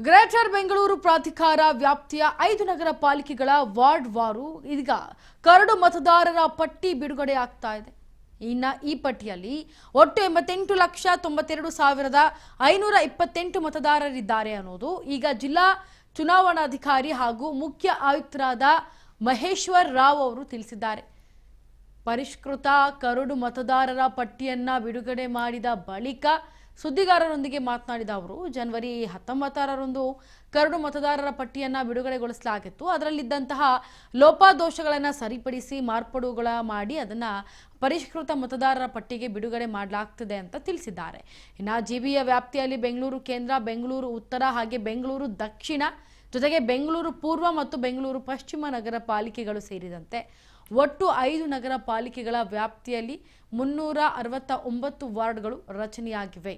Greater Bengaluru ಪ್ರಾಧಿಕಾರ ವ್ಯಾಪ್ತಿಯ 5 ನಗರ ಪಾಲಿಕೆಗಳ ward ವಾರು ಇದೀಗ ಕರಡು ಮತದಾರರ ಪಟ್ಟಿ ಬಿಡುಗಡೆ ಆಗ್ತಾ ಇದೆ. ಈ ಪಟ್ಟಿಯಲ್ಲಿ ಒಟ್ಟು 88,92,528 ಮತದಾರರಿದ್ದಾರೆ ಅನ್ನೋದು ಈಗ ಜಿಲ್ಲಾ ಚುನಾವಣಾಧಿಕಾರಿ ಹಾಗೂ ಮುಖ್ಯ ಆಯುಕ್ತರಾದ ಮಹೇಶ್ವರ್ ರಾವ್ ಅವರು ತಿಳಿಸಿದ್ದಾರೆ. ಪರಿಷ್ಕೃತ ಕರಡು ಮತದಾರರ ಪಟ್ಟಿಯನ್ನ ಬಿಡುಗಡೆ ಮಾಡಿದ ಬಳಿಕ ಸುದ್ದಿಗಾರರೊಂದಿಗೆ ಮಾತನಾಡಿದ ಅವರು ಜನವರಿ 19ರಂದು ಕರಡು ಮತದಾರರ ಪಟ್ಟಿಯನ್ನ ಬಿಡುಗಡೆಗೊಳಿಸಲಾಗಿತ್ತು. ಅದರಲ್ಲಿದ್ದಂತಹ ಲೋಪದೋಷಗಳನ್ನು ಸರಿಪಡಿಸಿ ಮಾರ್ಪಾಡುಗಳ ಮಾಡಿ ಅದನ್ನ ಪರಿಷ್ಕೃತ ಮತದಾರರ ಪಟ್ಟಿಗೆ ಬಿಡುಗಡೆ ಮಾಡಲಾಗ್ತಿದೆ ಅಂತ ತಿಳಿಸಿದ್ದಾರೆ. ಇನ್ನು ಜಿಬಿಯ ವ್ಯಾಪ್ತಿಯಲ್ಲಿ ಬೆಂಗಳೂರು ಕೇಂದ್ರ, ಬೆಂಗಳೂರು ಉತ್ತರ ಹಾಗೆ ಬೆಂಗಳೂರು ದಕ್ಷಿಣ ಜೊತೆಗೆ ಬೆಂಗಳೂರು ಪೂರ್ವ ಮತ್ತು ಬೆಂಗಳೂರು ಪಶ್ಚಿಮ ನಗರ ಪಾಲಿಕೆಗಳು ಸೇರಿದಂತೆ ಒಟ್ಟು 5 ನಗರ ಪಾಲಿಕೆಗಳ ವ್ಯಾಪ್ತಿಯಲ್ಲಿ 369 ವಾರ್ಡ್ಗಳು ರಚನೆಯಾಗಿವೆ.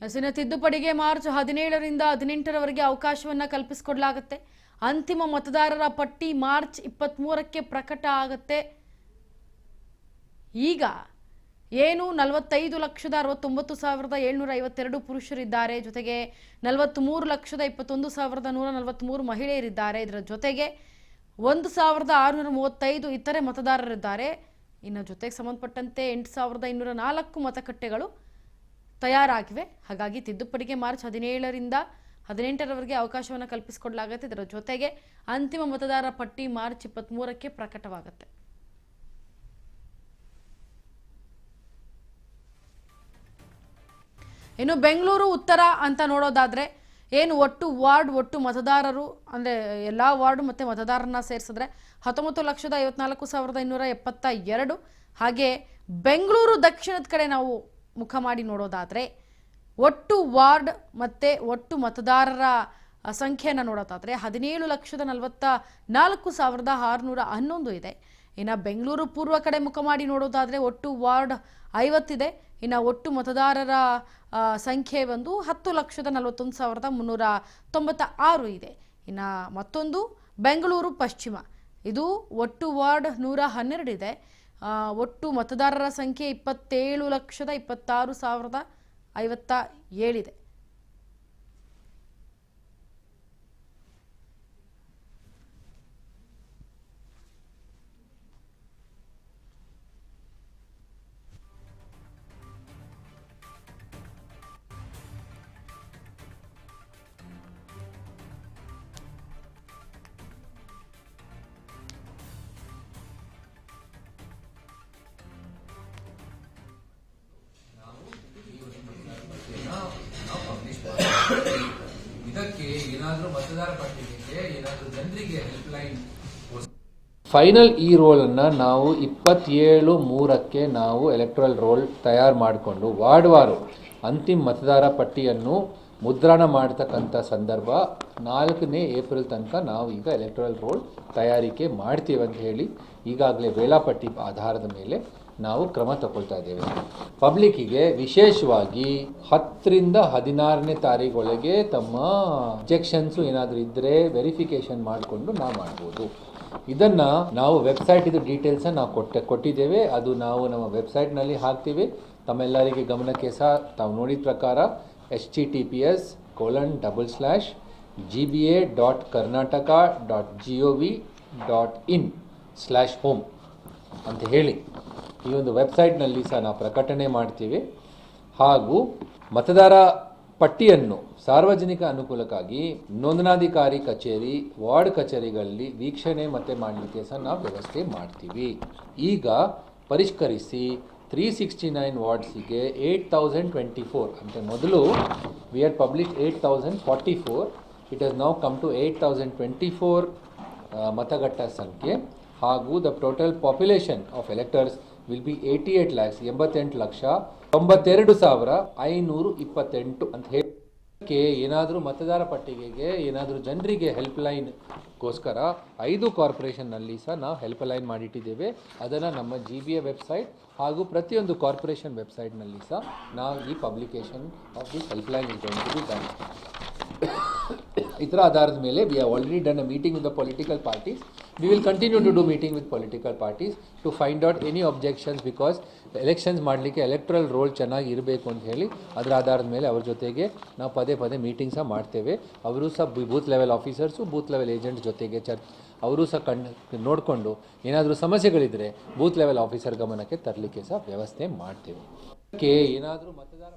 ಹೆಸರಿನ ತಿದ್ದುಪಡಿಗೆ ಮಾರ್ಚ್ 17ರಿಂದ 18ರವರೆಗೆ ಅವಕಾಶವನ್ನು ಕಲ್ಪಿಸಿಕೊಡಲಾಗುತ್ತೆ. ಅಂತಿಮ ಮತದಾರರ ಪಟ್ಟಿ ಮಾರ್ಚ್ 23ಕ್ಕೆ ಪ್ರಕಟ ಆಗುತ್ತೆ. ಈಗ ಏನು 45,69,752 ಪುರುಷರಿದ್ದಾರೆ, ಜೊತೆಗೆ 43,21,143 ಮಹಿಳೆಯರಿದ್ದಾರೆ. ಇದರ ಜೊತೆಗೆ 1,635 ಇತರೆ ಮತದಾರರಿದ್ದಾರೆ. ಇನ್ನು ಜೊತೆಗೆ ಸಂಬಂಧಪಟ್ಟಂತೆ 8,204 ಮತಗಟ್ಟೆಗಳು ತಯಾರಾಗಿವೆ. ಹಾಗಾಗಿ ತಿದ್ದುಪಡಿಗೆ ಮಾರ್ಚ್ 17ರಿಂದ 18ರವರೆಗೆ ಅವಕಾಶವನ್ನು ಕಲ್ಪಿಸಿಕೊಡಲಾಗುತ್ತೆ. ಇದರ ಜೊತೆಗೆ ಅಂತಿಮ ಮತದಾರರ ಪಟ್ಟಿ ಮಾರ್ಚ್ 23ಕ್ಕೆ ಪ್ರಕಟವಾಗುತ್ತೆ. ಇನ್ನು ಬೆಂಗಳೂರು ಉತ್ತರ ಅಂತ ನೋಡೋದಾದ್ರೆ ಏನು ಒಟ್ಟು ವಾರ್ಡ್ ಒಟ್ಟು ಮತದಾರರು ಅಂದರೆ ಎಲ್ಲ ವಾರ್ಡ್ ಮತ್ತು ಮತದಾರರನ್ನ ಸೇರಿಸಿದ್ರೆ 19,54,272. ಹಾಗೆ ಬೆಂಗಳೂರು ದಕ್ಷಿಣದ ಕಡೆ ನಾವು ಮುಖ ಮಾಡಿ ನೋಡೋದಾದರೆ ಒಟ್ಟು ವಾರ್ಡ್ ಮತ್ತು ಒಟ್ಟು ಮತದಾರರ ಸಂಖ್ಯೆಯನ್ನು ನೋಡೋದಾದರೆ 17,44,611 ಇದೆ. ಇನ್ನು ಬೆಂಗಳೂರು ಪೂರ್ವ ಕಡೆ ಮುಖ ಮಾಡಿ ನೋಡೋದಾದರೆ ಒಟ್ಟು ವಾರ್ಡ್ 50 ಇದೆ. ಇನ್ನು ಒಟ್ಟು ಮತದಾರರ ಸಂಖ್ಯೆ ಬಂದು 10,41,396 ಇದೆ. ಇನ್ನು ಮತ್ತೊಂದು ಬೆಂಗಳೂರು ಪಶ್ಚಿಮ, ಇದು ಒಟ್ಟು ವಾರ್ಡ್ 112 ಇದೆ. ಒಟ್ಟು ಮತದಾರರ ಸಂಖ್ಯೆ 27,26,057 ಇದೆ. ಇದಕ್ಕೆ ಏನಾದರೂ ಮತದಾರ ಪಟ್ಟಿಗೆ ಏನಾದರೂ ಜನರಿಗೆ ಹೆಲ್ಪ್ಲೈನ್ ಫೈನಲ್ ಈ ರೋಲನ್ನು ನಾವು 27/3ಕ್ಕೆ ನಾವು ಎಲೆಕ್ಟ್ರಲ್ ರೋಲ್ ತಯಾರು ಮಾಡಿಕೊಂಡು ವಾರ್ಡ್ವಾರು ಅಂತಿಮ ಮತದಾರ ಪಟ್ಟಿಯನ್ನು ಮುದ್ರಣ ಮಾಡತಕ್ಕಂಥ ಸಂದರ್ಭ 4ನೇ ಏಪ್ರಿಲ್ ತನಕ ನಾವು ಈಗ ಎಲೆಕ್ಟ್ರಲ್ ರೋಲ್ ತಯಾರಿಕೆ ಮಾಡ್ತೀವಿ ಅಂತ ಹೇಳಿ ಈಗಾಗಲೇ ವೇಳಾಪಟ್ಟಿ ಆಧಾರದ ಮೇಲೆ ನಾವು ಕ್ರಮ ತಗೊಳ್ತಾ ಇದ್ದೇವೆ. ಪಬ್ಲಿಕ್ಕಿಗೆ ವಿಶೇಷವಾಗಿ 10ರಿಂದ 16ನೇ ತಾರೀಖೊಳಗೆ ತಮ್ಮ ಅಬ್ಜೆಕ್ಷನ್ಸು ಏನಾದರೂ ಇದ್ದರೆ ವೆರಿಫಿಕೇಷನ್ ಮಾಡಿಕೊಂಡು ನಾವು ಮಾಡ್ಬೋದು. ಇದನ್ನು ನಾವು ವೆಬ್ಸೈಟಿದು ಡೀಟೇಲ್ಸನ್ನು ನಾವು ಕೊಟ್ಟಿದ್ದೇವೆ. ಅದು ನಾವು ನಮ್ಮ ವೆಬ್ಸೈಟ್ನಲ್ಲಿ ಹಾಕ್ತೀವಿ. ತಮ್ಮೆಲ್ಲರಿಗೆ ಗಮನಕ್ಕೆ ಸಹ ತಾವು ನೋಡಿದ ಪ್ರಕಾರ https://gba.karnataka.gov.in/home ಅಂತ ಹೇಳಿ ಈ ಒಂದು ವೆಬ್ಸೈಟ್ನಲ್ಲಿ ಸಹ ನಾವು ಪ್ರಕಟಣೆ ಮಾಡ್ತೀವಿ. ಹಾಗೂ ಮತದಾರ ಪಟ್ಟಿಯನ್ನು ಸಾರ್ವಜನಿಕ ಅನುಕೂಲಕ್ಕಾಗಿ ನೋಂದಣಾಧಿಕಾರಿ ಕಚೇರಿ, ವಾರ್ಡ್ ಕಚೇರಿಗಳಲ್ಲಿ ವೀಕ್ಷಣೆ ಮತ್ತು ಮಾಡಲಿಕ್ಕೆ ಸಹ ನಾವು ವ್ಯವಸ್ಥೆ ಮಾಡ್ತೀವಿ. ಈಗ ಪರಿಷ್ಕರಿಸಿ 369 ವಾರ್ಡ್ಸಿಗೆ 8,024 ಅಂತ ಮೊದಲು we are publish 8,044. It has now come to 8,024 ಮತಗಟ್ಟ ಸಂಖ್ಯೆ. ಹಾಗೂ the total population of electors will be 88,82,528 ಅಂತ ಹೇಳಿ ಏನಾದರೂ ಮತದಾರ ಪಟ್ಟಿಗೆಗೆ ಏನಾದರೂ ಜನರಿಗೆ ಹೆಲ್ಪ್ಲೈನ್ಗೋಸ್ಕರ 5 ಕಾರ್ಪೊರೇಷನ್ನಲ್ಲಿ ಸಹ ನಾವು ಹೆಲ್ಪ್ಲೈನ್ ಮಾಡಿಟ್ಟಿದ್ದೇವೆ. ಅದನ್ನು ನಮ್ಮ GBA ವೆಬ್ಸೈಟ್ ಹಾಗೂ ಪ್ರತಿಯೊಂದು ಕಾರ್ಪೊರೇಷನ್ ವೆಬ್ಸೈಟ್ನಲ್ಲಿ ಸಹ ನಾವು ಈ publication of this helpline is going to be done. ಇದರ ಆಧಾರದ ಮೇಲೆ we have already done a meeting with the political parties. We will continue to do meeting with political parties to find out any objections, because elections ಮಾಡಲಿಕ್ಕೆ electoral roll ಚೆನ್ನಾಗಿ ಇರಬೇಕು ಅಂತ ಹೇಳಿ ಅದರ ಆಧಾರದ ಮೇಲೆ ಅವ್ರ ಜೊತೆಗೆ ನಾವು ಪದೇ ಪದೇ ಮೀಟಿಂಗ್ ಸಹ ಮಾಡ್ತೇವೆ. ಅವರು ಸಹ booth level officers, booth level agent ಜೊತೆಗೆ ಅವರು ಸಹ ನೋಡಿಕೊಂಡು ಏನಾದರೂ ಸಮಸ್ಯೆಗಳಿದ್ದರೆ ಬೂತ್ ಲೆವೆಲ್ ಆಫೀಸರ್ ಗಮನಕ್ಕೆ ತರಲಿಕ್ಕೆ ಸಹ ವ್ಯವಸ್ಥೆ ಮಾಡ್ತೇವೆ. ಏನಾದರೂ ಮತದಾರ